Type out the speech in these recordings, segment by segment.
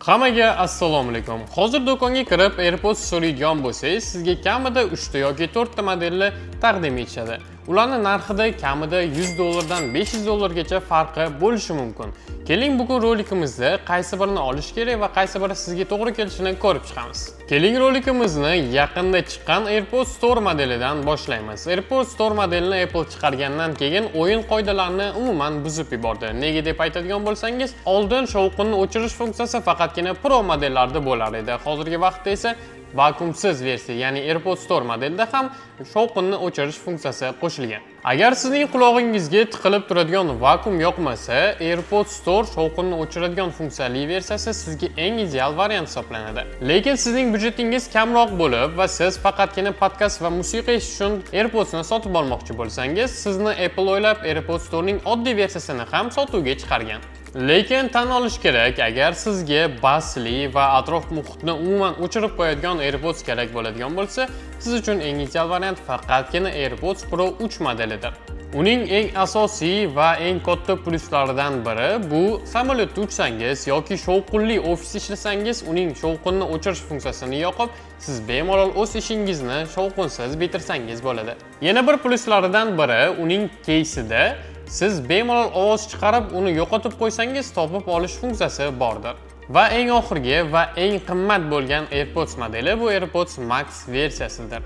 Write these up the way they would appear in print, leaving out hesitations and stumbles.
Hammaga assalomu alaykum. Hozir do'konga kirib AirPods so'raydigan bo'lsangiz, sizga kamida 3 ta yoki 4 ta modelni taqdim etishadi. Ularning narxida kamida $100 dan $500 gacha farqi bo'lishi mumkin. Keling bugun rolikimizda qaysi birini olish kerak va qaysi biri sizga to'g'ri kelishini ko'rib chiqamiz. Keling rolikimizni yaqinda chiqqan AirPods Store modelidan boshlaymiz. AirPods Store modelini Apple chiqargandan keyin o'yin qoidalarini umuman buzib yubordi. Nega deb aytadigan bo'lsangiz, oldin shovqinni o'chirish funksiyasi faqatgina Pro modellarda bo'lar edi. Hozirgi vaqtda esa vakuumsiz versiya, ya'ni AirPods Store modelida ham shovqinni o'chirish funksiyasi qo'shilgan. Agar sizning qulog'ingizga tiqilib turadigan vakuum yoqmasa, AirPods Store shovqinni o'chiradigan funksiyali versiyasi sizga eng ideal variant hisoblanadi. Lekin sizning byudjetingiz kamroq bo'lib va siz faqatgina podkast va musiqa eshitish uchun AirPods'ni sotib olmoqchi bo'lsangiz, sizni Apple o'ylab AirPods Store'ning oddiy versiyasini ham sotuvga chiqargan. Lekin tan olish kerak, agar sizga basli va atrof muhitni umuman o'chirib qo'yadigan AirPods kerak bo'ladigan bo'lsa, siz uchun eng ideal variant faqatgina AirPods Pro 3 modelidir. Uning eng asosiy va eng katta pluslaridan biri bu samolyotda uchsangiz yoki shovqinli ofisda ishlasangiz, uning shovqinni o'chirish funksiyasini yoqib, siz bemalol o'z ishingizni shovqinsiz bitirsangiz bo'ladi. Yana bir pluslaridan biri uning keysida siz bemalol ovoz chiqarib, uni yo'qotib qo'ysangiz topib olish funksiyasi bordir. Va eng oxirgi va eng qimmat bo'lgan AirPods modeli bu AirPods Max versiyasidir.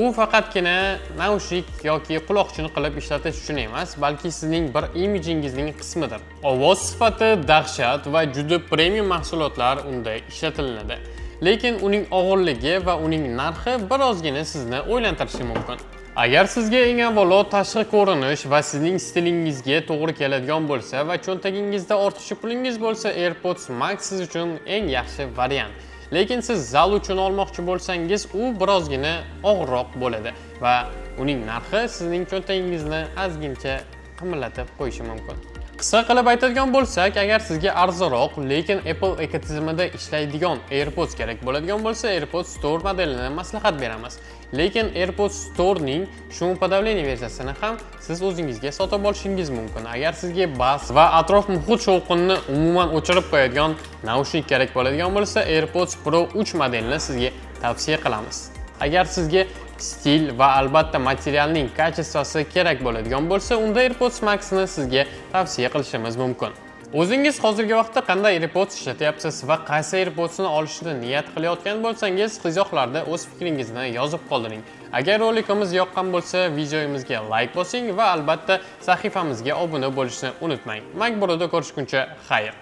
U faqatgina naushnik yoki quloqchin qilib ishlatish uchun emas, balki sizning bir imijingizning qismidir. Ovoz sifati dahshat va juda premium mahsulotlar unda ishlatilinadi. Lekin uning og'irligi va uning narxi birozgina sizni o'ylantirishi mumkin. Agar sizga eng avvalo tashqi ko'rinish va sizning stilingizga to'g'ri keladigan bo'lsa va cho'ntagingizda ortiqcha pulingiz bo'lsa, AirPods Max siz uchun eng yaxshi variant. Lekin siz zal uchun olmoqchi bo'lsangiz, u birozgina og'irroq bo'ladi va uning narxi sizning cho'ntagingizni ozgincha qimillatib qo'yishi mumkin. Qisqa qilib aytadigan bo'lsak, agar sizga arzonroq, lekin Apple ekotizimida ishlaydigan AirPods kerak bo'ladigan bo'lsa, AirPods Store modelini maslahat beramiz. Lekin AirPods Store'ning shum podavleniya versiyasini ham siz o'zingizga sotib olishingiz mumkin. Agar sizga bas va atrof muhit shovqinini umuman o'chirib qo'yadigan naushnik kerak bo'ladigan bo'lsa, AirPods Pro 3 modelini sizga tavsiya qilamiz. Agar sizga stil va albatta materialning kachествоsi kerak bo'ladigan bo'lsa, unda AirPods Max'ni sizga tavsiya qilishimiz mumkin. O'zingiz hozirgi vaqtda qanday AirPods ishlatyapsiz va qaysi AirPods'ni olishni niyat qilayotgan bo'lsangiz, izohlarda o'z fikringizni yozib qoldiring. Agar rolikimiz yoqqan bo'lsa, videomizga like bosing va albatta sahifamizga obuna bo'lishni unutmang. Macburoda ko'rishguncha xayr.